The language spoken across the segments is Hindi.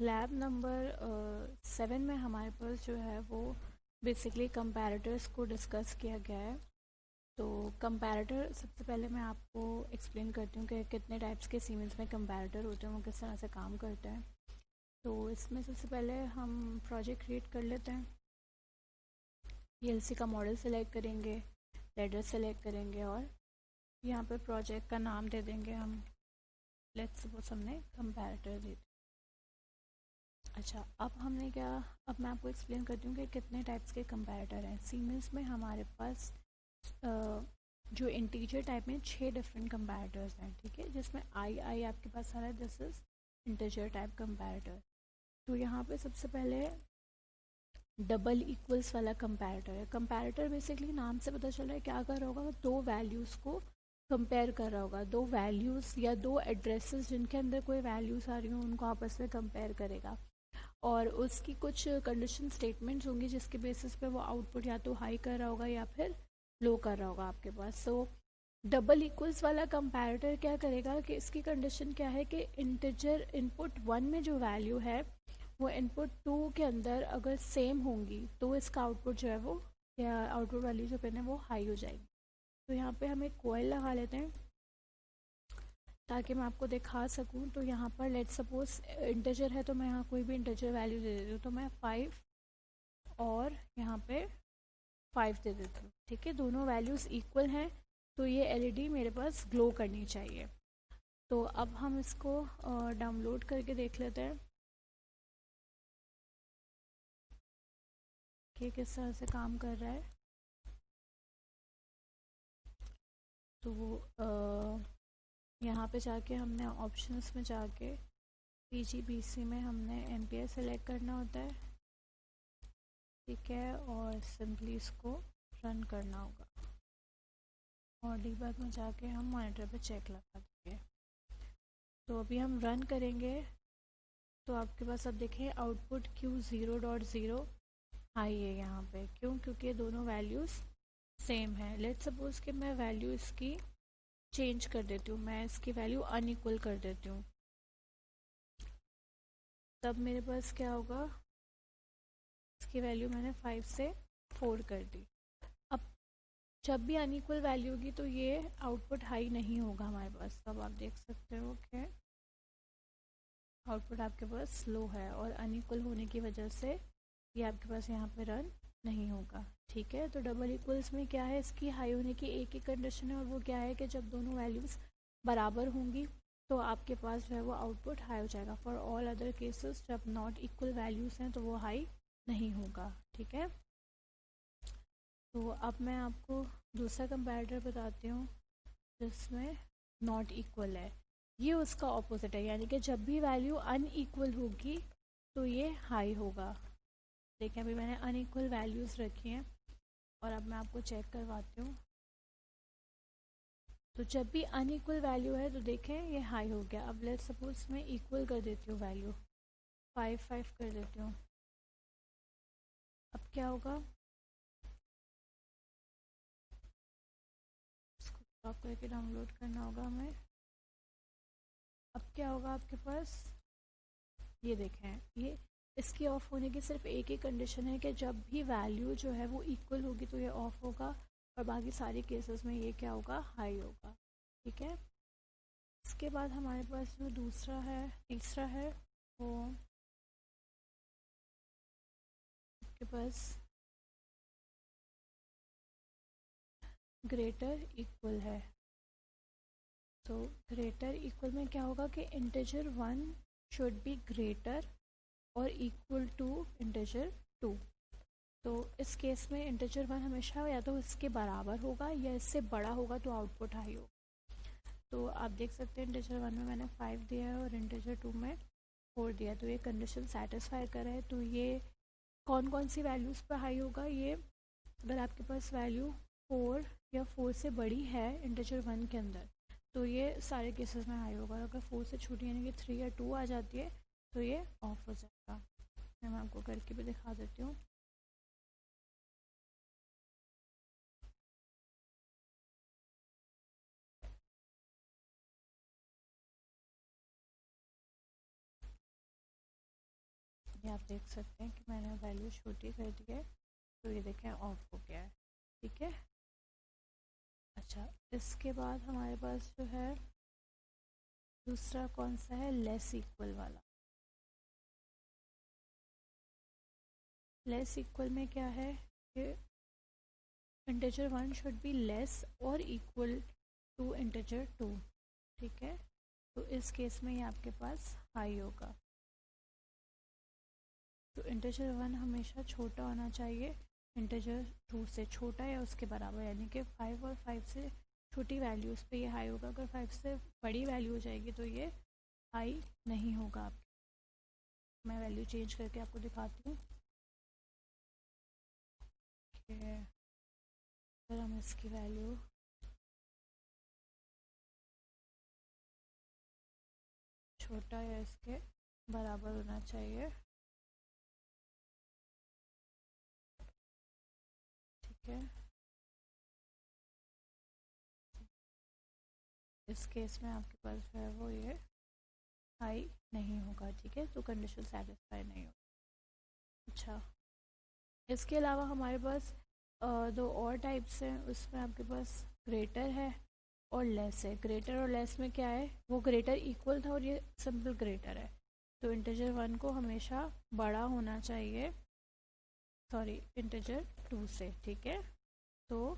लैब नंबर 7 में हमारे पास जो है वो बेसिकली कंपैरेटर्स को डिस्कस किया गया है। तो कंपैरेटर सबसे पहले मैं आपको एक्सप्लेन करती हूँ कि कितने टाइप्स के सीमेंस में कंपैरेटर होते हैं, वो किस तरह से काम करते हैं। तो इसमें सबसे पहले हम प्रोजेक्ट क्रिएट कर लेते हैं। पीएलसी का मॉडल सेलेक्ट करेंगे, लेडर सेलेक्ट करेंगे और यहाँ पे प्रोजेक्ट का नाम दे देंगे हम। लेट्स सपोज हमने कंपैरेटर दे दिया। अच्छा, अब हमने क्या, अब मैं आपको एक्सप्लेन करती हूँ कि कितने टाइप्स के कंपैरेटर हैं। सीमेंस में हमारे पास जो इंटीजर टाइप में 6 डिफरेंट कंपैरेटर्स हैं, ठीक है, जिसमें आई आपके पास आ रहा है, this is integer type comparator. तो यहाँ पे सबसे पहले डबल इक्वल्स वाला कंपैरेटर है। कंपैरेटर बेसिकली नाम से पता चल रहा है क्या कर रहा होगा, दो वैल्यूज़ को कंपेयर कर रहा होगा। दो वैल्यूज़ या दो एड्रेसेस जिनके अंदर कोई वैल्यूज़ आ रही हो उनको आपस में कंपेयर करेगा, और उसकी कुछ कंडीशन स्टेटमेंट्स होंगी जिसके बेसिस पे वो आउटपुट या तो हाई कर रहा होगा या फिर लो कर रहा होगा आपके पास। सो डबल इक्वल्स वाला कंपैरेटर क्या करेगा कि इसकी कंडीशन क्या है कि इंटीजर इनपुट 1 में जो वैल्यू है वो इनपुट 2 के अंदर अगर सेम होंगी तो इसका आउटपुट जो है वो, या आउटपुट वैल्यू जो पिन है वो हाई हो जाएगी। तो यहाँ पे हम एक कोयल लगा लेते हैं ताकि मैं आपको दिखा सकूं। तो यहाँ पर लेट सपोज इंटीजर है तो मैं यहाँ कोई भी इंटीजर वैल्यू दे देती हूँ। तो मैं 5 और यहाँ पे 5 दे देती हूँ, ठीक है। दोनों वैल्यूज़ इक्वल हैं तो ये एलईडी मेरे पास ग्लो करनी चाहिए। तो अब हम इसको डाउनलोड करके देख लेते हैं कि किस तरह से काम कर रहा है। तो यहाँ पे जाके हमने ऑप्शंस में जाके पीजीबीसी में हमने एमपीएस सेलेक्ट करना होता है, ठीक है, और सिंपली इसको रन करना होगा और डीबग में जाके हम मॉनिटर पे चेक लगा देंगे। तो अभी हम रन करेंगे तो आपके पास अब देखें आउटपुट Q0.0 हाई है यहाँ पे। क्यों? क्योंकि ये दोनों वैल्यूज़ सेम है। लेट्स सपोज कि मैं वैल्यू इसकी चेंज कर देती हूँ, मैं इसकी वैल्यू अनइक्वल कर देती हूँ, तब मेरे पास क्या होगा, इसकी वैल्यू मैंने 5 से 4 कर दी। अब जब भी अनइक्वल वैल्यू होगी तो ये आउटपुट हाई नहीं होगा हमारे पास। अब आप देख सकते हो कि आउटपुट आपके पास लो है और अनइक्वल होने की वजह से ये आपके पास यहाँ पे रन नहीं होगा, ठीक है। तो डबल इक्वल्स में क्या है, इसकी हाई होने की एक ही कंडीशन है और वो क्या है कि जब दोनों वैल्यूज़ बराबर होंगी तो आपके पास जो है वो आउटपुट हाई हो जाएगा। फॉर ऑल अदर केसेस जब नॉट इक्वल वैल्यूज़ हैं तो वो हाई नहीं होगा, ठीक है। तो अब मैं आपको दूसरा कंपैरेटर बताती हूँ जिसमें नॉट इक्वल है। ये उसका ऑपोजिट है, यानी कि जब भी वैल्यू अनइक्वल होगी तो ये हाई होगा। देखिए अभी मैंने अनइक्वल वैल्यूज़ रखी हैं और अब मैं आपको चेक करवाती हूँ। तो जब भी अनइक्वल वैल्यू है तो देखें ये हाई हो गया। अब लेट्स सपोज मैं इक्वल कर देती हूँ वैल्यू, 5 कर देती हूँ। अब क्या होगा, इसको स्टॉप करके डाउनलोड करना होगा हमें। अब क्या होगा आपके पास, ये देखें, ये इसकी ऑफ होने की सिर्फ एक ही कंडीशन है कि जब भी वैल्यू जो है वो इक्वल होगी तो ये ऑफ होगा, और बाकी सारे केसेस में ये क्या होगा, हाई होगा, ठीक है। इसके बाद हमारे पास जो दूसरा है, तीसरा है, वो आपके पास ग्रेटर इक्वल है। तो ग्रेटर इक्वल में क्या होगा कि इंटीजर 1 शुड बी ग्रेटर और इक्वल टू इंटीजर 2। तो इस केस में इंटीजर 1 हमेशा या तो इसके बराबर होगा या इससे बड़ा होगा तो आउटपुट हाई होगा। तो आप देख सकते हैं इंटीजर 1 में मैंने 5 दिया है और इंटीजर 2 में 4 दिया, तो ये कंडीशन सेटिस्फाई कर रहा है। तो ये कौन कौन सी वैल्यूज़ पर हाई होगा, ये अगर आपके पास वैल्यू 4 या 4 से बड़ी है इंटीजर 1 के अंदर तो ये सारे केसेस में हाई होगा। अगर 4 से छोटी यानी कि 3 या 2 आ जाती है तो ये ऑफ हो जाएगा। मैं आपको करके भी दिखा देती हूँ। ये आप देख सकते हैं कि मैंने वैल्यू छोटी कर दी है, तो ये देखें ऑफ हो गया है। ठीक है, अच्छा इसके बाद हमारे पास जो है दूसरा कौन सा है, लेस इक्वल वाला। लेस इक्वल में क्या है कि इंटीजर 1 शुड बी लेस और इक्वल टू इंटीजर 2। ठीक है, तो इस केस में ये आपके पास हाई होगा। तो इंटीजर 1 हमेशा छोटा होना चाहिए इंटीजर 2 से, छोटा या उसके बराबर, यानी कि 5 और 5 से छोटी वैल्यूज़ पे ये हाई होगा। अगर 5 से बड़ी वैल्यू हो जाएगी तो ये हाई नहीं होगा। आप मैं वैल्यू चेंज करके आपको दिखाती हूँ। अगर हम इसकी वैल्यू छोटा या इसके बराबर होना चाहिए। ठीक है, इस केस में आपके पास जो है वो ये हाई नहीं होगा। ठीक है, तो कंडीशन सेटिस्फाई नहीं होगा। अच्छा, इसके अलावा हमारे पास दो और टाइप्स हैं। उसमें आपके पास ग्रेटर है और लेस है। ग्रेटर और लेस में क्या है, वो ग्रेटर इक्वल था और ये सिंपल ग्रेटर है। तो इंटीजर 1 को हमेशा बड़ा होना चाहिए, सॉरी इंटीजर 2 से। ठीक है, तो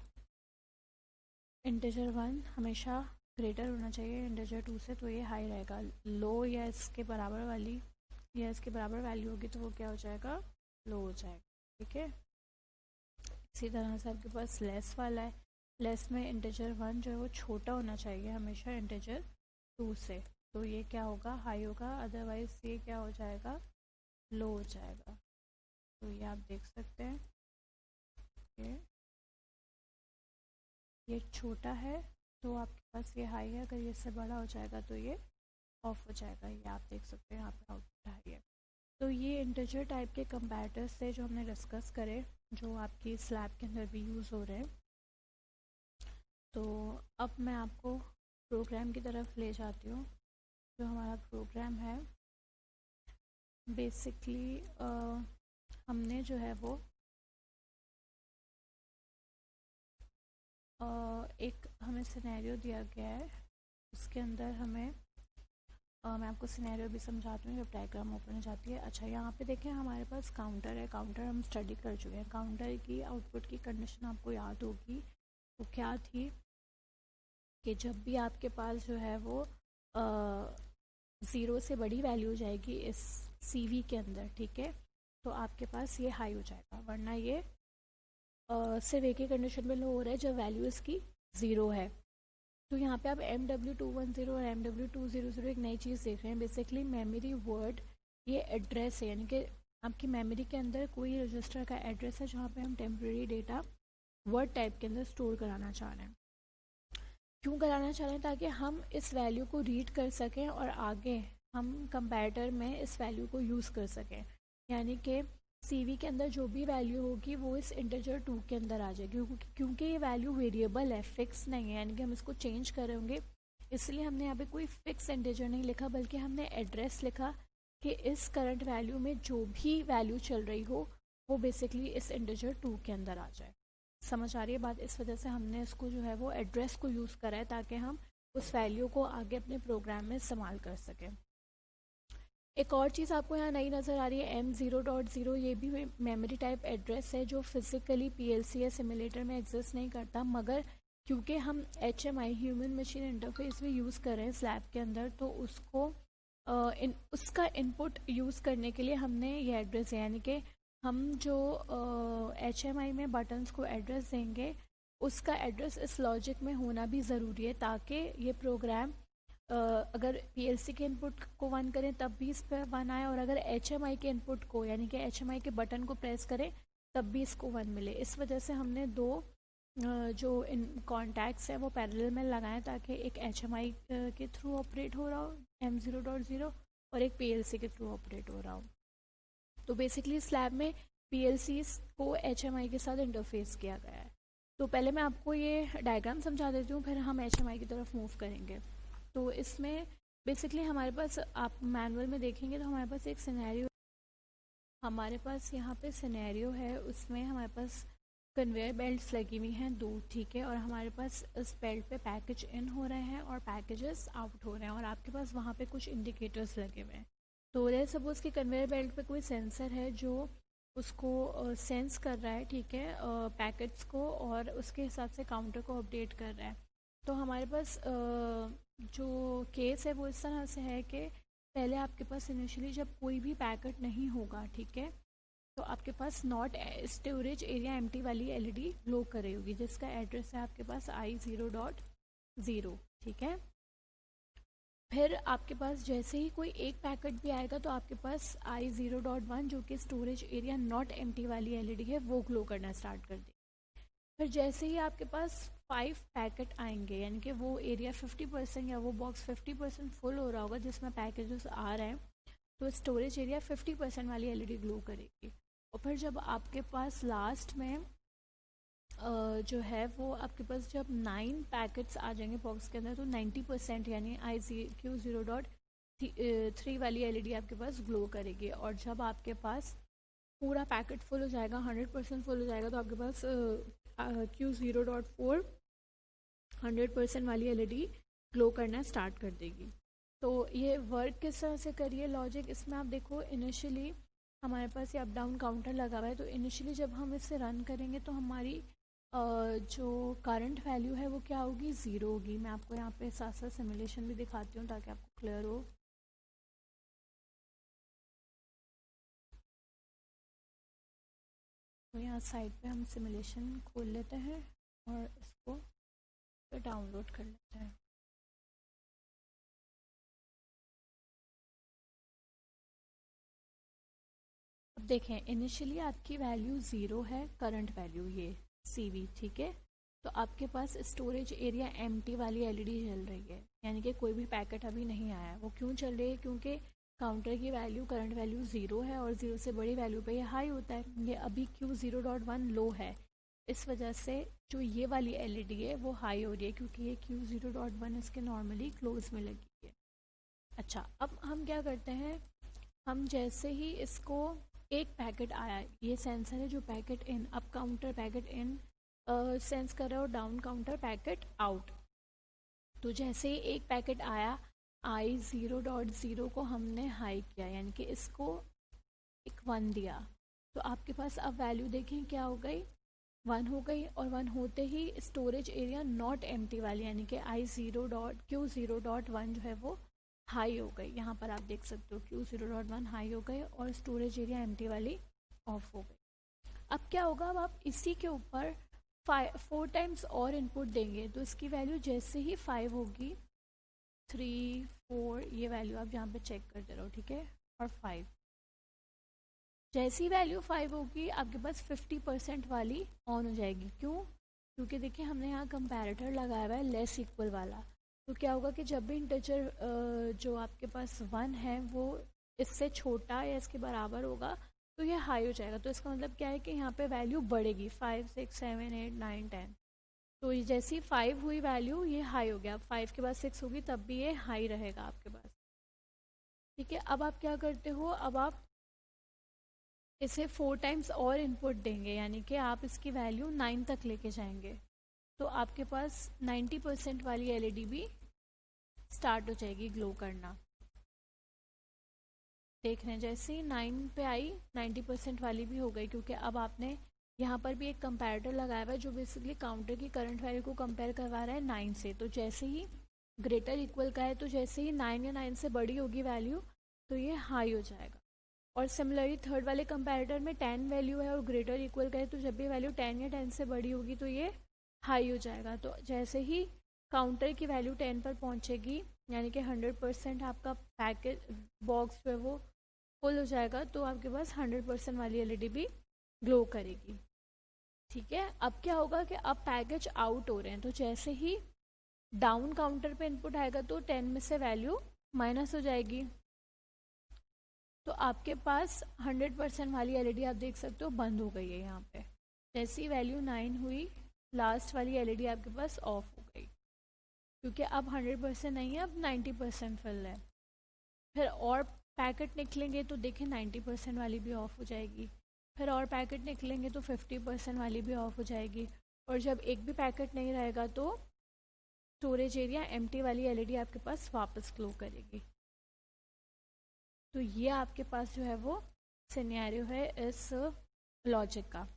इंटीजर 1 हमेशा ग्रेटर होना चाहिए इंटीजर 2 से, तो ये हाई रहेगा। लो या इसके बराबर वाली या इसके बराबर वैल्यू होगी तो वो क्या हो जाएगा, लो हो जाएगा। ठीक है, इसी तरह से आपके पास लेस वाला है। लेस में इंटीजर 1 जो है वो छोटा होना चाहिए हमेशा इंटीजर 2 से, तो ये क्या होगा, हाई होगा। अदरवाइज ये क्या हो जाएगा, लो हो जाएगा। तो ये आप देख सकते हैं ये छोटा है तो आपके पास ये हाई है, अगर ये इससे बड़ा हो जाएगा तो ये ऑफ हो जाएगा। ये आप देख सकते हैं यहाँ पे आउटपुट हाई है। तो ये इंटीजर टाइप के कंपैरेटर्स थे जो हमने डिस्कस करे, जो आपकी स्लैब के अंदर भी यूज़ हो रहे हैं। तो अब मैं आपको प्रोग्राम की तरफ ले जाती हूँ। जो हमारा प्रोग्राम है बेसिकली हमने जो है वो एक हमें सिनेरियो दिया गया है, उसके अंदर हमें मैं आपको सिनेरियो भी समझाती हूँ जब डायग्राम ओपन हो जाती है। अच्छा, यहाँ पे देखें हमारे पास काउंटर है। काउंटर हम स्टडी कर चुके हैं। काउंटर की आउटपुट की कंडीशन आपको याद होगी, वो क्या थी कि जब भी आपके पास जो है वो 0 से बड़ी वैल्यू हो जाएगी इस CV के अंदर, ठीक है, तो आपके पास ये हाई हो जाएगा, वरना ये सिर्फ एक ही कंडीशन में लो हो रहा है जब वैल्यू इसकी 0 है। तो यहाँ पे आप MW210 और MW200 एक नई चीज़ देख रहे हैं। बेसिकली मेमोरी वर्ड ये एड्रेस है, यानी कि आपकी मेमोरी के अंदर कोई रजिस्टर का एड्रेस है जहाँ पे हम टेम्प्रेरी डेटा वर्ड टाइप के अंदर स्टोर कराना चाह रहे हैं। क्यों कराना चाह रहे हैं, ताकि हम इस वैल्यू को रीड कर सकें और आगे हम कंपैरेटर में इस वैल्यू को यूज़ कर सकें। यानी कि CV के अंदर जो भी वैल्यू होगी वो इस इंटीजर 2 के अंदर आ जाएगी, क्योंकि ये वैल्यू वेरिएबल है, फिक्स नहीं है, यानी कि हम इसको चेंज करेंगे। इसलिए हमने यहाँ पे कोई फिक्स इंटीजर नहीं लिखा, बल्कि हमने एड्रेस लिखा कि इस करंट वैल्यू में जो भी वैल्यू चल रही हो वो बेसिकली इस इंटीजर 2 के अंदर आ जाए। समझ आ रही है बात? इस वजह से हमने इसको जो है वो एड्रेस को यूज़ करा है, ताकि हम उस वैल्यू को आगे अपने प्रोग्राम में इस्तेमाल कर सकें। एक और चीज़ आपको यहाँ नई नज़र आ रही है, M0.0, ये भी मेमोरी टाइप एड्रेस है जो फिज़िकली PLC या सिमुलेटर में एग्जिस्ट नहीं करता, मगर क्योंकि हम HMI ह्यूमन मशीन इंटरफेस भी यूज़ कर रहे हैं स्लैब के अंदर, तो उसको उसका इनपुट यूज़ करने के लिए हमने ये एड्रेस है। यानी कि हम जो HMI में बटन्स को एड्रेस देंगे उसका एड्रेस इस लॉजिक में होना भी ज़रूरी है, ताकि ये प्रोग्राम अगर PLC के इनपुट को 1 करें तब भी इस पर 1 आए, और अगर HMI के इनपुट को यानी कि HMI के बटन को प्रेस करें तब भी इसको 1 मिले। इस वजह से हमने दो जो इन कॉन्टैक्ट्स हैं वो पैरेलल में लगाएं, ताकि एक HMI के थ्रू ऑपरेट हो रहा हो M0.0 और एक PLC के थ्रू ऑपरेट हो रहा हो। तो बेसिकली स्लैब में PLCs को HMI के साथ इंटरफेस किया गया है। तो पहले मैं आपको ये डायग्राम समझा देती हूँ, फिर हम HMI की तरफ मूव करेंगे। तो इसमें बेसिकली हमारे पास आप मैनुअल में देखेंगे तो हमारे पास एक सिनेरियो हमारे पास यहाँ पे सिनेरियो है, उसमें हमारे पास कन्वेयर बेल्ट्स लगी हुई हैं 2, ठीक है, और हमारे पास इस बेल्ट पे पैकेज इन हो रहे हैं और पैकेजेस आउट हो रहे हैं, और आपके पास वहाँ पे कुछ इंडिकेटर्स लगे हुए हैं। तो लेट्स सपोज कि कन्वेयर बेल्ट पे कोई सेंसर है जो उसको सेंस कर रहा है, ठीक है, पैकेट्स को, और उसके हिसाब से काउंटर को अपडेट कर रहा है। तो हमारे पास जो केस है वो इस तरह से है कि पहले आपके पास इनिशियली जब कोई भी पैकेट नहीं होगा, ठीक है, तो आपके पास नॉट स्टोरेज एरिया एम्प्टी वाली एलईडी ग्लो कर रही होगी, जिसका एड्रेस है आपके पास I0.0, ठीक है। फिर आपके पास जैसे ही कोई एक पैकेट भी आएगा तो आपके पास I0.1 जो कि स्टोरेज एरिया नॉट एम्प्टी वाली एलईडी है वो ग्लो करना स्टार्ट कर देगी। फिर जैसे ही आपके पास 5 पैकेट आएंगे, यानी कि वो एरिया 50% या वो बॉक्स 50% फुल हो रहा होगा जिसमें पैकेजेस आ रहे हैं, तो स्टोरेज एरिया 50% वाली एलईडी ग्लो करेगी। और फिर जब आपके पास लास्ट में जो है वो आपके पास जब 9 पैकेट्स आ जाएंगे बॉक्स के अंदर, तो 90% यानी IQ0.3 वाली एलईडी आपके पास ग्लो करेगी। और जब आपके पास पूरा पैकेट फुल हो जाएगा, 100% फुल हो जाएगा, तो आपके पास Q0.4 100% वाली एलईडी ग्लो करना स्टार्ट कर देगी। तो ये वर्क किस तरह से करिए लॉजिक, इसमें आप देखो इनिशियली हमारे पास ये अप डाउन काउंटर लगा हुआ है, तो इनिशियली जब हम इसे रन करेंगे तो हमारी जो करंट वैल्यू है वो क्या होगी, 0 होगी। मैं आपको यहाँ पे साथ साथ सिमुलेशन भी दिखाती हूँ ताकि आपको क्लियर हो। तो यहाँ साइड पे हम सिमुलेशन खोल लेते हैं और इसको डाउनलोड कर लेते हैं। अब देखें इनिशियली आपकी वैल्यू 0 है, करंट वैल्यू ये CV, ठीक है। तो आपके पास स्टोरेज एरिया एम्प्टी वाली एलईडी चल रही है, यानी कि कोई भी पैकेट अभी नहीं आया। वो क्यों चल रही है, क्योंकि काउंटर की वैल्यू करंट वैल्यू 0 है और 0 से बड़ी वैल्यू पे ये हाई होता है। ये अभी Q0.1 लो है, इस वजह से जो ये वाली एलईडी है वो हाई हो रही है, क्योंकि ये Q0.1 इसके नॉर्मली क्लोज में लगी है। अच्छा, अब हम क्या करते हैं, हम जैसे ही इसको एक पैकेट आया, ये सेंसर है जो पैकेट इन, अब काउंटर पैकेट इन सेंस कर रहा है और डाउन काउंटर पैकेट आउट। तो जैसे ही एक पैकेट आया I0.0 को हमने हाई किया, यानी कि इसको एक 1 दिया, तो आपके पास अब वैल्यू देखें क्या हो गई, 1 हो गई। और 1 होते ही स्टोरेज एरिया नॉट एम्प्टी वाली, यानी कि Q0.1 जो है वो हाई हो गई। यहाँ पर आप देख सकते हो Q0.1 हाई हो गए और स्टोरेज एरिया एम्प्टी वाली ऑफ हो गई। अब क्या होगा, अब आप इसी के ऊपर 4 टाइम्स और इनपुट देंगे, तो इसकी वैल्यू जैसे ही 5 होगी, 3 4 ये वैल्यू आप यहाँ पे चेक करते रहो, ठीक है, और 5 जैसी वैल्यू 5 होगी आपके पास 50% वाली ऑन हो जाएगी। क्यों, क्योंकि देखिए हमने यहाँ कंपैरेटर लगाया हुआ है लेस इक्वल वाला। तो क्या होगा कि जब भी इंटीजर जो आपके पास 1 है वो इससे छोटा या इसके बराबर होगा तो ये हाई हो जाएगा। तो इसका मतलब क्या है कि यहाँ पे वैल्यू बढ़ेगी, 5 6 7 8 9 10। तो ये जैसी 5 हुई वैल्यू ये हाई हो गया, 5 के बाद 6 होगी तब भी ये हाई रहेगा आपके पास, ठीक है। अब आप क्या करते हो, अब आप इसे 4 टाइम्स और इनपुट देंगे, यानी कि आप इसकी वैल्यू 9 तक लेके जाएंगे, तो आपके पास 90% वाली एलईडी भी स्टार्ट हो जाएगी ग्लो करना। देख रहे हैं जैसे ही 9 पे आई 90% वाली भी हो गई, क्योंकि अब आपने यहाँ पर भी एक कंपैरेटर लगाया हुआ है जो बेसिकली काउंटर की करंट वैल्यू को कंपेयर करवा रहा है 9 से। तो जैसे ही ग्रेटर इक्वल का है, तो जैसे ही 9 या 9 से बड़ी होगी वैल्यू तो ये हाई हो जाएगा। और सिमिलरली थर्ड वाले कंपैरेटर में 10 वैल्यू है और ग्रेटर इक्वल का है, तो जब भी वैल्यू 10 या 10 से बड़ी होगी तो ये हाई हो जाएगा। तो जैसे ही काउंटर की वैल्यू 10 पर पहुंचेगी, यानी कि 100% आपका पैकेज बॉक्स जो है वो फुल हो जाएगा, तो आपके पास 100% वाली एलईडी भी ग्लो करेगी, ठीक है। अब क्या होगा कि अब पैकेज आउट हो रहे हैं, तो जैसे ही डाउन काउंटर पे इनपुट आएगा तो 10 में से वैल्यू माइनस हो जाएगी, तो आपके पास 100% वाली एलईडी आप देख सकते हो बंद हो गई है। यहाँ पे जैसी वैल्यू 9 हुई लास्ट वाली एलईडी आपके पास ऑफ हो गई, क्योंकि अब 100% नहीं है, अब 90% फिल है। फिर और पैकेट निकलेंगे तो देखें 90% वाली भी ऑफ हो जाएगी, फिर और पैकेट निकलेंगे तो 50% वाली भी ऑफ हो जाएगी, और जब एक भी पैकेट नहीं रहेगा तो स्टोरेज एरिया एम्प्टी वाली एलईडी आपके पास वापस ग्लो करेगी। तो ये आपके पास जो है वो सिनेरियो है इस लॉजिक का।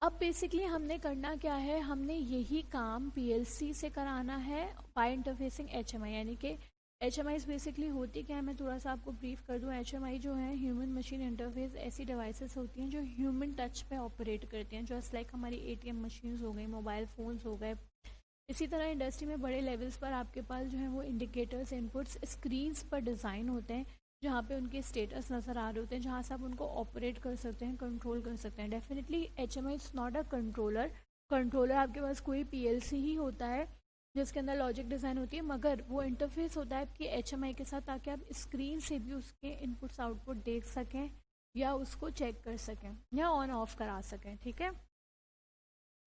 अब बेसिकली हमने करना क्या है, हमने यही काम पीएलसी से कराना है बाय इंटरफेसिंग एचएमआई, यानी कि एचएमआई बेसिकली होती क्या है, मैं थोड़ा सा आपको ब्रीफ कर दूं। एचएमआई जो है ह्यूमन मशीन इंटरफेस, ऐसी डिवाइसेस होती हैं जो ह्यूमन टच पे ऑपरेट करती हैं, जस्ट लाइक हमारी एटीएम मशीन्स हो गई, मोबाइल फ़ोन्स हो गए। इसी तरह इंडस्ट्री में बड़े लेवल्स पर आपके पास जो है वो इंडिकेटर्स, इनपुट्स स्क्रीन्स पर डिज़ाइन होते हैं, जहाँ पे उनके स्टेटस नज़र आ रहे होते हैं, जहाँ से आप उनको ऑपरेट कर सकते हैं, कंट्रोल कर सकते हैं। Definitely HMI is not a controller. Controller आपके पास कोई पीएलसी ही होता है जिसके अंदर लॉजिक डिज़ाइन होती है, मगर वो इंटरफेस होता है आपकी एचएमआई के साथ, ताकि आप स्क्रीन से भी उसके इनपुट्स आउटपुट देख सकें या उसको चेक कर सकें या ऑन ऑफ करा सकें। ठीक है,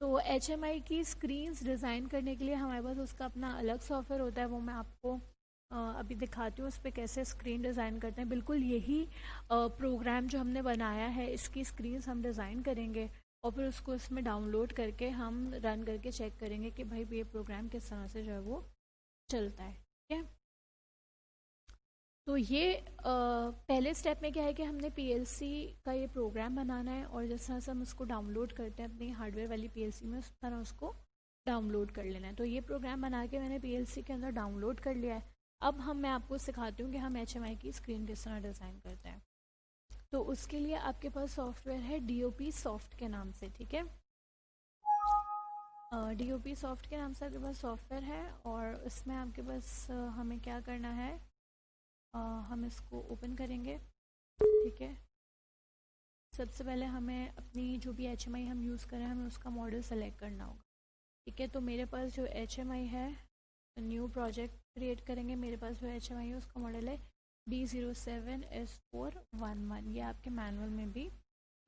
तो एचएमआई की स्क्रीन्स डिज़ाइन करने के लिए हमारे पास उसका अपना अलग सॉफ्टवेयर होता है, वो मैं आपको अभी दिखाती हूँ उस पर कैसे स्क्रीन डिज़ाइन करते हैं। बिल्कुल यही प्रोग्राम जो हमने बनाया है, इसकी स्क्रीन्स हम डिज़ाइन करेंगे और फिर उसको इसमें डाउनलोड करके हम रन करके चेक करेंगे कि भाई ये प्रोग्राम किस तरह से जो है वो चलता है। ठीक है, तो ये पहले स्टेप में क्या है कि हमने पीएलसी का ये प्रोग्राम बनाना है, और जिस तरह से हम उसको डाउनलोड करते हैं अपनी हार्डवेयर वाली पीएलसी में, उस तरह उसको डाउनलोड कर लेना है। तो ये प्रोग्राम बना के मैंने पीएलसी के अंदर डाउनलोड कर लिया है। अब मैं आपको सिखाती हूँ कि हम एचएमआई की स्क्रीन किस तरह डिज़ाइन करते हैं। तो उसके लिए आपके पास सॉफ्टवेयर है डीओपी सॉफ्ट के नाम से। ठीक है, डीओपी सॉफ्ट के नाम से आपके पास सॉफ्टवेयर है, और इसमें आपके पास हमें क्या करना है, हम इसको ओपन करेंगे। ठीक है, सबसे पहले हमें अपनी जो भी एचएमआई हम यूज़ करें, हमें उसका मॉडल सेलेक्ट करना होगा। ठीक है, तो मेरे पास जो एचएमआई है, न्यू प्रोजेक्ट क्रिएट करेंगे, मेरे पास जो एचएमआई है उसका मॉडल है B07S411। ये आपके मैनुअल में भी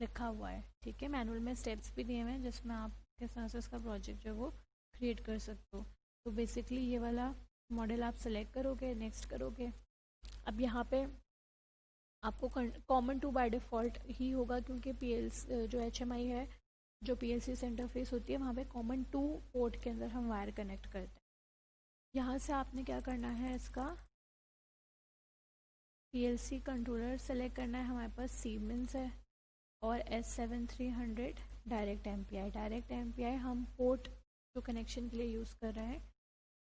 लिखा हुआ है। ठीक है, मैनुअल में स्टेप्स भी दिए हुए हैं जिसमें आप किस तरह से उसका प्रोजेक्ट जो है वो क्रिएट कर सकते हो। तो बेसिकली ये वाला मॉडल आप सेलेक्ट करोगे, नेक्स्ट करोगे। अब यहाँ पे आपको कॉमन टू बाय डिफ़ॉल्ट ही होगा, क्योंकि जो एचएमआई है, जो पीएलसी से इंटरफेस होती है, वहाँ पे कॉमन टू पोर्ट के अंदर हम वायर कनेक्ट करते हैं। यहाँ से आपने क्या करना है, इसका पीएलसी कंट्रोलर सेलेक्ट करना है। हमारे पास सीमेंस है और S7300 direct MPI. Direct MPI हम पोर्ट जो कनेक्शन के लिए यूज़ कर रहे हैं,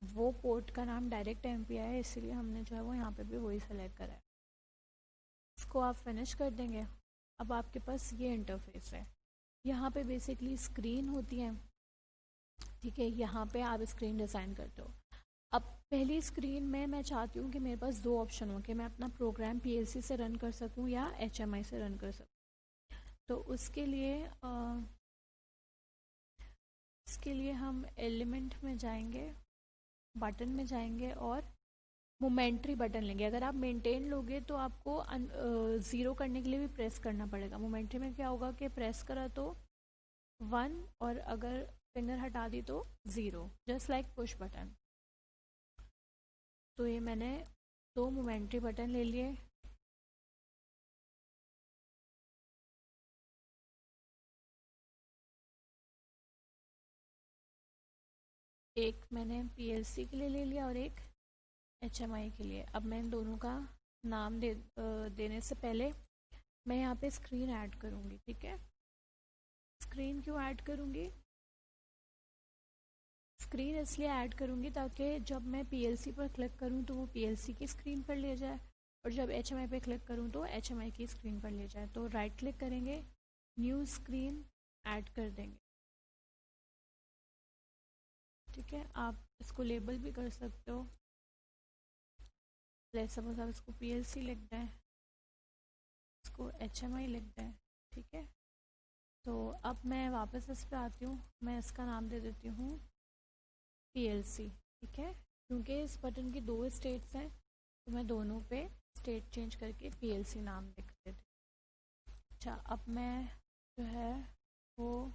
वो पोर्ट का नाम डायरेक्ट एमपीआई है, इसीलिए हमने जो है वो यहाँ पे भी वही सेलेक्ट करा है। इसको आप फिनिश कर देंगे। अब आपके पास ये इंटरफेस है, यहाँ पे बेसिकली स्क्रीन होती है। ठीक है, यहाँ पे आप स्क्रीन डिज़ाइन करते हो। अब पहली स्क्रीन में मैं चाहती हूँ कि मेरे पास दो ऑप्शन हो, कि मैं अपना प्रोग्राम पीएलसी से रन कर सकूँ या एचएमआई से रन कर सकूँ। तो उसके लिए हम एलिमेंट में जाएंगे, बटन में जाएंगे और मोमेंट्री बटन लेंगे। अगर आप मेंटेन लोगे तो आपको ज़ीरो करने के लिए भी प्रेस करना पड़ेगा। मोमेंट्री में क्या होगा कि प्रेस करा तो 1 और अगर फिंगर हटा दी तो 0, जस्ट लाइक पुश बटन। तो ये मैंने दो मोमेंट्री बटन ले लिए। एक मैंने पीएलसी के लिए ले लिया और एक एचएमआई के लिए। अब मैं इन दोनों का नाम देने से पहले मैं यहाँ पे स्क्रीन ऐड करूँगी। ठीक है, स्क्रीन क्यों ऐड करूँगी, स्क्रीन इसलिए ऐड करूँगी ताकि जब मैं पीएलसी पर क्लिक करूँ तो वो पीएलसी की स्क्रीन पर ले जाए, और जब एचएमआई पे क्लिक करूँ तो एचएमआई की स्क्रीन पर ले जाए। तो राइट क्लिक करेंगे, न्यू स्क्रीन ऐड कर देंगे। ठीक है, आप इसको लेबल भी कर सकते हो। लेट्स सपोज आप इसको पीएलसी लिख दें, इसको एचएमआई लिख दें। ठीक है, तो अब मैं वापस इस पर आती हूँ, मैं इसका नाम दे देती हूँ पीएलसी। ठीक है, क्योंकि इस बटन की दो स्टेट्स हैं तो मैं दोनों पे स्टेट चेंज करके पीएलसी नाम लिख देती हूँ। अच्छा, अब मैं जो है वो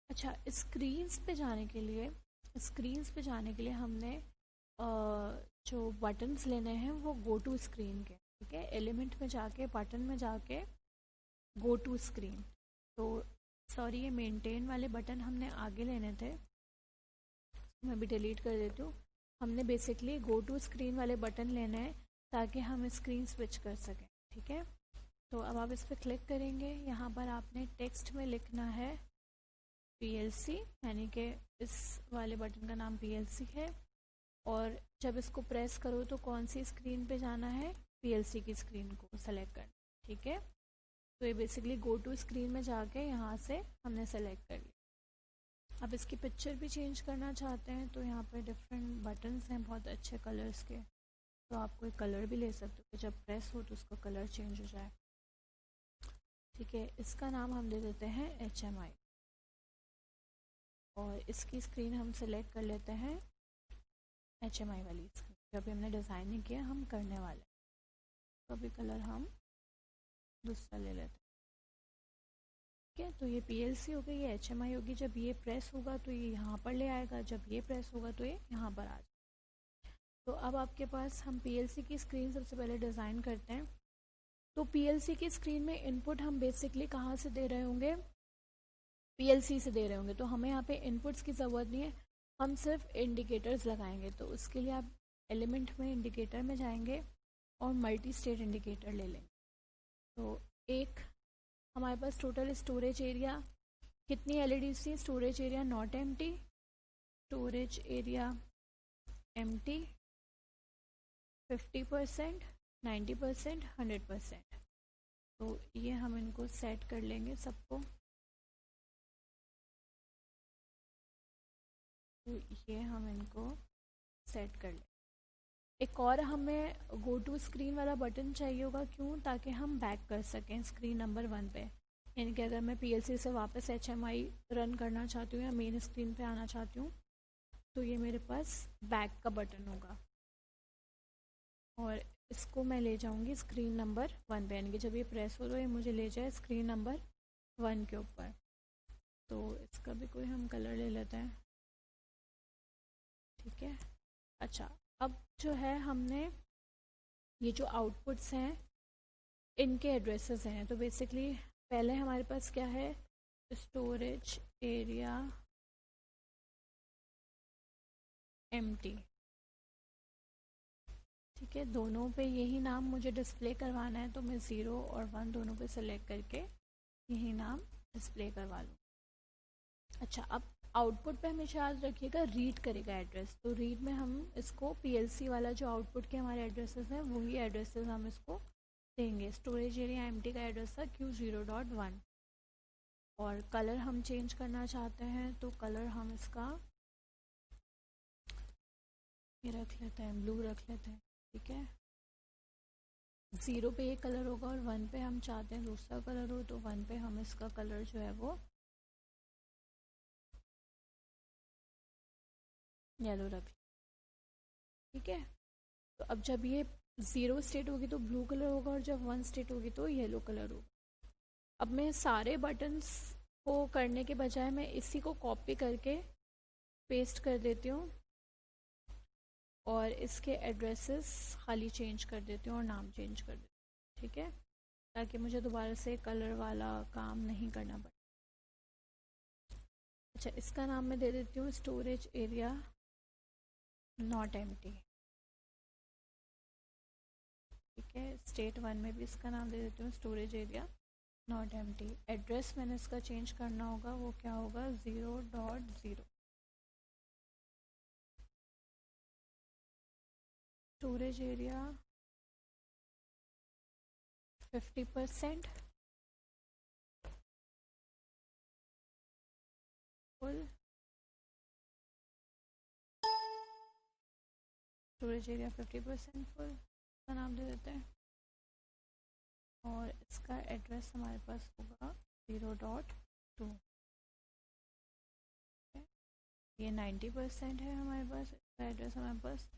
अच्छा, स्क्रीन्स पे जाने के लिए स्क्रीन्स पे जाने के लिए हमने जो बटन्स लेने हैं वो गो टू स्क्रीन के, ठीक है। एलिमेंट में जाके, बटन में जाके गो टू स्क्रीन, तो सॉरी ये मेंटेन वाले बटन हमने आगे लेने थे, मैं भी डिलीट कर देती हूँ। हमने बेसिकली गो टू स्क्रीन वाले बटन लेने हैं ताकि हम स्क्रीन स्विच कर सकें, ठीक है। तो अब आप इस पर क्लिक करेंगे, यहाँ पर आपने टेक्स्ट में लिखना है PLC, यानी कि इस वाले बटन का नाम PLC है। और जब इसको प्रेस करो तो कौन सी स्क्रीन पे जाना है, PLC की स्क्रीन को सेलेक्ट करना, ठीक है। तो ये बेसिकली गो टू स्क्रीन में जाके यहाँ से हमने सेलेक्ट कर लिया। अब इसकी पिक्चर भी चेंज करना चाहते हैं तो यहाँ पे डिफरेंट बटन्स हैं बहुत अच्छे कलर्स के, तो आप कोई कलर भी ले सकते हो, जब प्रेस हो तो उसका कलर चेंज हो जाए, ठीक है। इसका नाम हम दे देते हैं HMI, और इसकी स्क्रीन हम सेलेक्ट कर लेते हैं HMI वाली स्क्रीन, जो अभी हमने डिज़ाइन नहीं किया, हम करने वाले हैं। तो अभी कलर हम दूसरा ले लेते हैं, ठीक है। तो ये PLC हो गई, ये HMI होगी। जब ये प्रेस होगा तो ये यहाँ पर ले आएगा, जब ये प्रेस होगा तो ये यहाँ पर आ जाएगा। तो अब आपके पास, हम PLC की स्क्रीन सबसे पहले डिज़ाइन करते हैं। तो PLC की स्क्रीन में इनपुट हम बेसिकली कहाँ से दे रहे होंगे, PLC से दे रहे होंगे, तो हमें यहाँ पे इनपुट्स की ज़रूरत नहीं है, हम सिर्फ इंडिकेटर्स लगाएंगे। तो उसके लिए आप एलिमेंट में इंडिकेटर में जाएंगे और मल्टी स्टेट इंडिकेटर ले लेंगे। तो एक हमारे पास टोटल स्टोरेज एरिया कितनी LEDs थी, storage area not empty, storage area empty, 50%, 90%, 100%। तो ये हम इनको सेट कर लेंगे सबको। तो ये हम इनको सेट कर लें। एक और हमें गो टू स्क्रीन वाला बटन चाहिए होगा, क्यों, ताकि हम बैक कर सकें स्क्रीन नंबर 1 पे, यानी कि अगर मैं PLC से वापस HMI रन करना चाहती हूँ या मेन स्क्रीन पे आना चाहती हूँ तो ये मेरे पास बैक का बटन होगा, और इसको मैं ले जाऊँगी स्क्रीन नंबर 1 पे, यानी कि जब ये प्रेस हो तो ये मुझे ले जाए स्क्रीन नंबर 1 के ऊपर। तो इसका भी कोई हम कलर ले लेते हैं, ठीक है। अच्छा, अब जो है हमने ये जो आउटपुट्स हैं इनके एड्रेसेस हैं, तो बेसिकली पहले हमारे पास क्या है, स्टोरेज एरिया एम्प्टी, ठीक है। दोनों पे यही नाम मुझे डिस्प्ले करवाना है, तो मैं 0 और 1 दोनों पे सेलेक्ट करके यही नाम डिस्प्ले करवा लूँ। अच्छा, अब आउटपुट पे हमेशा याद रखिएगा रीड करेगा एड्रेस, तो रीड में हम इसको PLC वाला जो आउटपुट के हमारे एड्रेसेस हैं वही एड्रेसेस हम इसको देंगे। स्टोरेज एरिया एम्प्टी का एड्रेस था Q0.1, और कलर हम चेंज करना चाहते हैं तो कलर हम इसका ये रख लेते हैं, ब्लू रख लेते हैं, ठीक है। 0 पे ये कलर होगा और 1 पे हम चाहते हैं दूसरा कलर हो, तो 1 पे हम इसका कलर जो है वो येलो रख, ठीक है। तो अब जब ये 0 स्टेट होगी तो ब्लू कलर होगा, और जब 1 स्टेट होगी तो येलो कलर होगा। अब मैं सारे बटन्स को करने के बजाय मैं इसी को कॉपी करके पेस्ट कर देती हूँ और इसके एड्रेसेस खाली चेंज कर देती हूँ और नाम चेंज कर देती हूँ, ठीक है, ताकि मुझे दोबारा से कलर वाला काम नहीं करना पड़े। अच्छा, इसका नाम मैं दे देती हूँ स्टोरेज एरिया नॉट एम्प्टी, ठीक है। स्टेट 1 में भी इसका नाम दे देती हूँ storage area not empty. Address मैंने इसका चेंज करना होगा, वो क्या होगा, 0.0। Storage area 50% full, storage area 50% full का नाम दे देते हैं, और इसका एड्रेस हमारे पास होगा 0.2, ये 90% है हमारे पास, इसका एड्रेस हमारे पास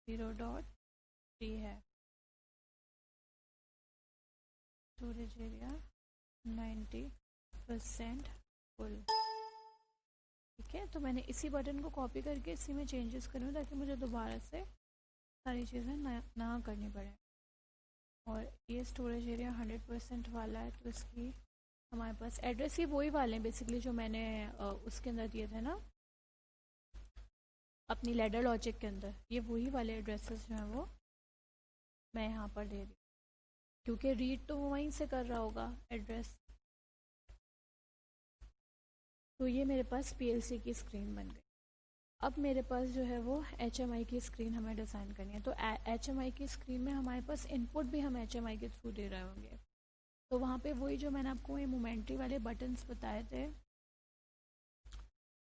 0.3 है। स्टोरेज एरिया 90% फुल, ठीक है, तो मैंने इसी बटन को कॉपी करके इसी में चेंजेस करूँ ताकि मुझे दोबारा से सारी चीज़ें ना करनी पड़े। और ये स्टोरेज एरिया 100% वाला है, तो इसकी हमारे पास एड्रेस ही वही वाले हैं बेसिकली जो मैंने उसके अंदर दिए थे ना, अपनी लैडर लॉजिक के अंदर। ये वही वाले एड्रेसेस जो हैं वो मैं यहाँ पर दे रही, क्योंकि रीड तो वो वहीं से कर रहा होगा एड्रेस। तो ये मेरे पास PLC की स्क्रीन बन गई। अब मेरे पास जो है वो HMI की स्क्रीन हमें डिज़ाइन करनी है। तो HMI की स्क्रीन में हमारे पास इनपुट भी हम HMI के थ्रू दे रहे होंगे। तो वहाँ पे वही जो मैंने आपको ये मोमेंट्री वाले बटन्स बताए थे,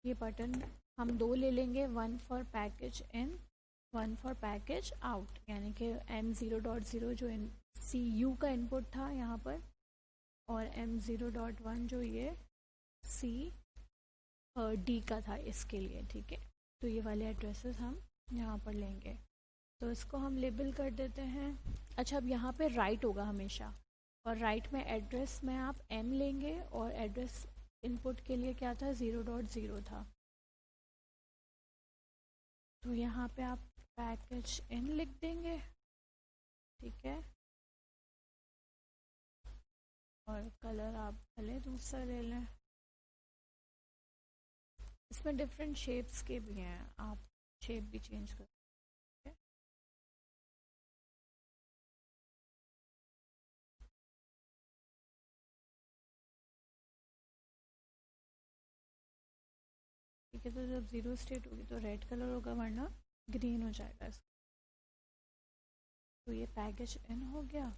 ये बटन हम 2 ले लेंगे, 1 for package in, 1 for package out, यानी कि M0.0 जो CU का इनपुट था यहाँ पर, और M0.1 जो ये CD का था इसके लिए। ठीक है, तो ये वाले एड्रेसेस हम यहाँ पर लेंगे। तो इसको हम लेबल कर देते हैं। अच्छा, अब यहाँ पे राइट होगा हमेशा, और राइट में एड्रेस में आप M लेंगे, और एड्रेस इनपुट के लिए क्या था, 0.0 था। तो यहाँ पे आप पैकेज इन लिख देंगे। ठीक है, और कलर आप भले दूसरा ले लें, इसमें डिफरेंट शेप्स के भी हैं, आप शेप भी चेंज कर सकते हैं। ठीक है, तो जब 0 स्टेट होगी तो रेड कलर होगा, वरना ग्रीन हो जाएगा इसका। तो ये पैकेज इन हो गया।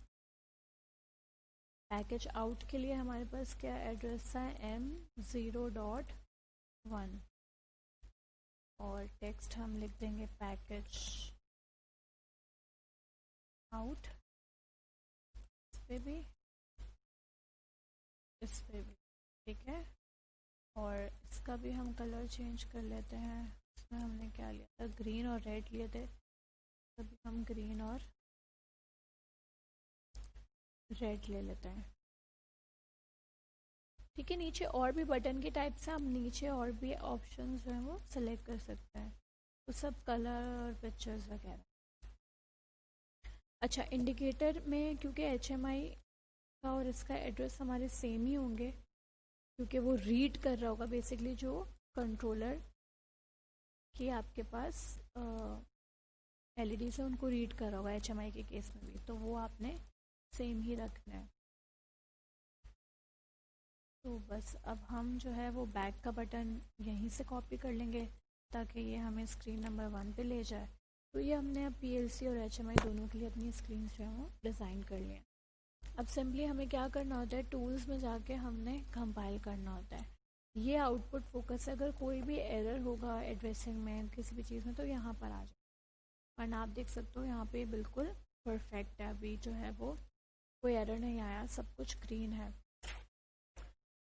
पैकेज आउट के लिए हमारे पास क्या एड्रेस है, M0.1, और टेक्स्ट हम लिख देंगे पैकेज आउट, इस पे भी, इस पे भी। ठीक है, और इसका भी हम कलर चेंज कर लेते हैं। इसमें हमने क्या लिया था, ग्रीन और रेड लिए थे, तभी हम ग्रीन और रेड ले लेते हैं। ठीक है, नीचे और भी बटन के टाइप से हम नीचे और भी ऑप्शंस जो हैं वो सिलेक्ट कर सकते हैं, तो सब कलर और पिक्चर्स वगैरह। अच्छा, इंडिकेटर में क्योंकि HMI का और इसका एड्रेस हमारे सेम ही होंगे, क्योंकि वो रीड कर रहा होगा बेसिकली जो कंट्रोलर की आपके पास LED से उनको रीड कर रहा होगा HMI के केस में भी, तो वो आपने सेम ही रखना है। तो बस अब हम जो है वो बैक का बटन यहीं से कॉपी कर लेंगे ताकि ये हमें स्क्रीन नंबर 1 पे ले जाए। तो ये हमने अब PLC और HMI दोनों के लिए अपनी स्क्रीन जो है वो डिज़ाइन कर लिया। अब सिंपली हमें क्या करना होता है, टूल्स में जाके हमने कंपाइल करना होता है। ये आउटपुट फोकस है, अगर कोई भी एरर होगा एड्रेसिंग में किसी भी चीज़ में तो यहाँ पर आ जाए, वरना आप देख सकते हो यहाँ पे बिल्कुल परफेक्ट है, अभी जो है वो कोई एरर नहीं आया, सब कुछ ग्रीन है।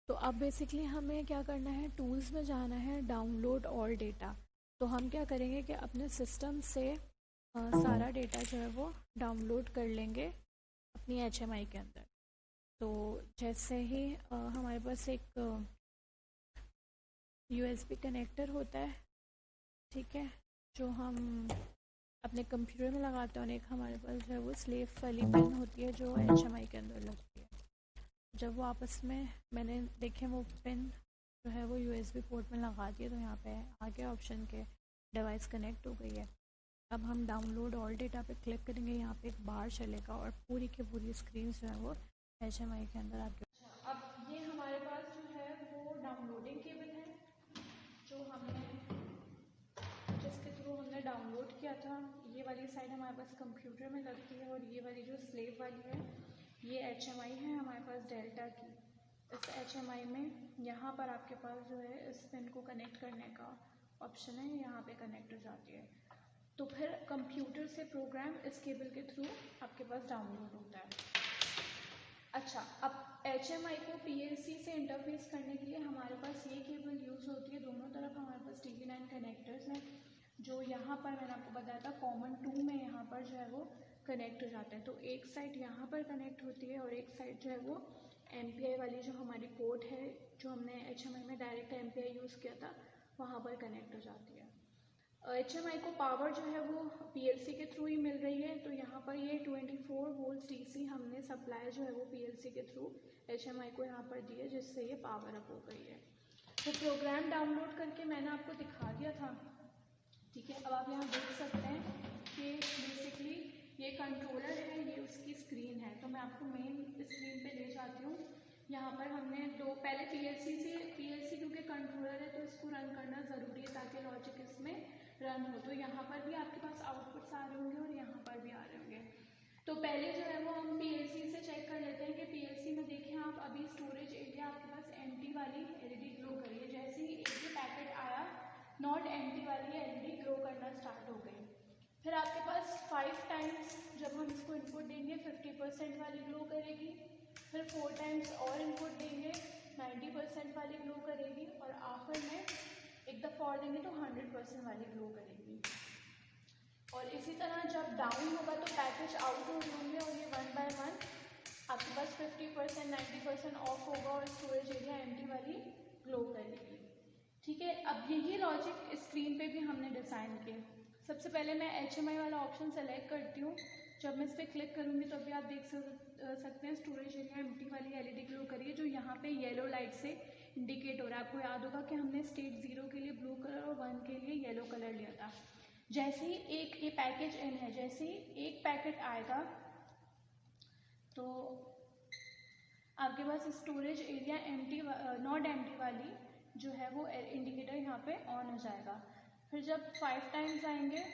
तो अब बेसिकली हमें क्या करना है, टूल्स में जाना है, डाउनलोड ऑल डेटा। तो हम क्या करेंगे कि अपने सिस्टम से सारा डेटा जो है वो डाउनलोड कर लेंगे अपनी HMI के अंदर। तो जैसे ही हमारे पास एक USB कनेक्टर होता है, ठीक है, जो हम अपने कंप्यूटर में लगाते हैं, और एक हमारे पास जो है वो स्लेव वाली पिन होती है जो HMI के अंदर लगती है। जब वो आपस में मैंने देखे वो पिन जो है वो USB पोर्ट में लगा दिए, तो यहाँ पे आगे ऑप्शन के डिवाइस कनेक्ट हो गई है। अब हम डाउनलोड ऑल डेटा पे क्लिक करेंगे, यहाँ पे एक बार चलेगा और पूरी की पूरी स्क्रीन जो है वो HMI के अंदर आपके। अब ये हमारे पास जो है वो डाउनलोडिंग केबल है जो हमने, जिसके थ्रू हमने डाउनलोड किया था। ये वाली साइड हमारे पास कंप्यूटर में लगती है, और ये वाली जो स्लेव वाली है ये HMI है हमारे पास डेल्टा की। इस HMI में यहाँ पर आपके पास जो है इस पिन को कनेक्ट करने का ऑप्शन है, यहाँ पे कनेक्ट हो जाती है। तो फिर कंप्यूटर से प्रोग्राम इस केबल के थ्रू आपके पास डाउनलोड होता है। अच्छा, अब HMI को PLC से इंटरफेस करने के लिए हमारे पास ये केबल यूज़ होती है। दोनों तरफ हमारे पास TV9 कनेक्टर्स हैं, जो यहाँ पर मैंने आपको बताया था कॉमन 2 में यहाँ पर जो है वो कनेक्ट हो जाते हैं। तो एक साइड यहाँ पर कनेक्ट होती है, और एक साइड जो है वो MPI वाली जो हमारी पोर्ट है, जो हमने HMI में डायरेक्ट MPI यूज़ किया था, वहाँ पर कनेक्ट हो जाती है। HMI को पावर जो है वो PLC के थ्रू ही मिल रही है, तो यहाँ पर ये 24 वोल्ट DC हमने सप्लाई जो है वो PLC के थ्रू HMI को यहाँ पर दी है, जिससे ये पावर अप हो गई है। तो प्रोग्राम डाउनलोड करके मैंने आपको दिखा दिया था, ठीक है। अब आप यहाँ देख सकते हैं कि बेसिकली ये कंट्रोलर है, ये उसकी स्क्रीन है। तो मैं आपको मेन स्क्रीन पे ले जाती हूँ। यहाँ पर हमने पहले PLC क्योंकि कंट्रोलर है तो इसको रन करना ज़रूरी है ताकि लॉजिक इसमें रन हो। तो यहाँ पर भी आपके पास आउटपुट्स आ रहे होंगे और यहाँ पर भी आ रहे होंगे। तो पहले जो है वो हम PLC से चेक कर लेते हैं कि PLC में देखें आप, अभी स्टोरेज एरिया आपके पास एम्प्टी वाली LED ग्लो करी है। जैसे ही एक भी पैकेट आया, नॉट एम्प्टी वाली LED ग्लो करना स्टार्ट हो गई। फिर आपके पास 5 टाइम्स जब हम इसको इनपुट देंगे 50% वाली ग्लो करेगी। फिर 4 टाइम्स और इनपुट देंगे, 90% वाली ग्लो करेगी। और आखिर में एक दफ़ा और देंगे तो 100% वाली ग्लो करेगी। और इसी तरह जब डाउन होगा तो पैकेज आउट हो जाएंगे और ये 1 बाय 1 आपके पास 50% 90% ऑफ होगा और स्टोरेज एरिया एम्प्टी वाली ग्लो करेगी, ठीक है। अब यही लॉजिक स्क्रीन पे भी हमने डिज़ाइन किया। सबसे पहले मैं HMI वाला ऑप्शन सेलेक्ट करती हूँ। जब मैं इस पर क्लिक करूँगी तो अभी आप देख सकते हैं स्टोरेज एरिया एम्प्टी वाली LED ग्लो करिए, जो यहाँ पे येलो लाइट से इंडिकेट हो रहा है। आपको याद होगा कि हमने स्टेट 0 के लिए ब्लू कलर और 1 के लिए येलो कलर लिया था। जैसे ही ये पैकेज इन है, जैसे ही एक पैकेट आएगा तो आपके पास storage area empty not empty वाली जो है वो इंडिकेटर यहाँ पे ऑन हो जाएगा। फिर जब 5 टाइम्स आएंगे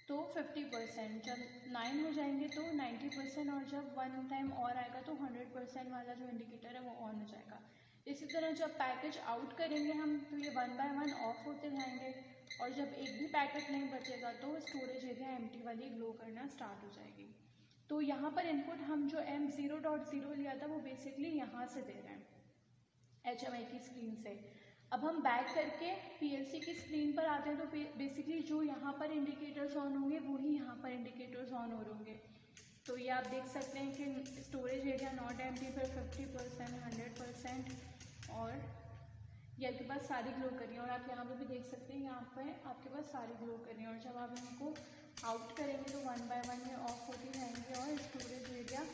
तो 50%, जब 9 हो जाएंगे तो 90% और जब 1 टाइम और आएगा तो 100% वाला जो इंडिकेटर है वो ऑन हो जाएगा। इसी तरह जब पैकेज आउट करेंगे हम तो ये 1 बाय 1 ऑफ होते जाएंगे और जब एक भी पैकेट नहीं बचेगा तो स्टोरेज एरिया एम्प्टी वाली ग्लो करना स्टार्ट हो जाएगी। तो यहाँ पर इनपुट हम जो M0.0 लिया था वो बेसिकली यहाँ से दे रहे हैं HMI की स्क्रीन से। अब हम बैक करके PLC की स्क्रीन पर आते हैं तो बेसिकली जो यहाँ पर इंडिकेटर्स ऑन होंगे वही यहाँ पर इंडिकेटर्स ऑन हो होंगे। तो ये आप देख सकते हैं कि स्टोरेज एरिया नॉट एम्प्टी पर 50%, 100% और ये आपके पास सारी ग्लो कर रही है। और आप यहाँ पे भी देख सकते हैं यहाँ पे आपके पास सारी ग्लो कर रही है। और जब आप इनको आउट करेंगे तो 1 बाय 1 ये ऑफ होती जाएंगे और स्टोरेज एरिया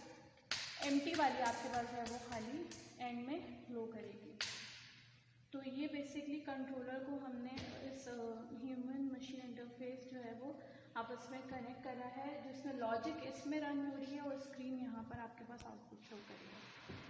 एम्प्टी वाली आपके पास है वो खाली एंड में ग्लो करेगी। तो ये बेसिकली कंट्रोलर को हमने इस ह्यूमन मशीन इंटरफेस जो है वो आपस में कनेक्ट करा है, जिसमें लॉजिक इसमें रन हो रही है और स्क्रीन यहाँ पर आपके पास आउटपुट शो करेगी।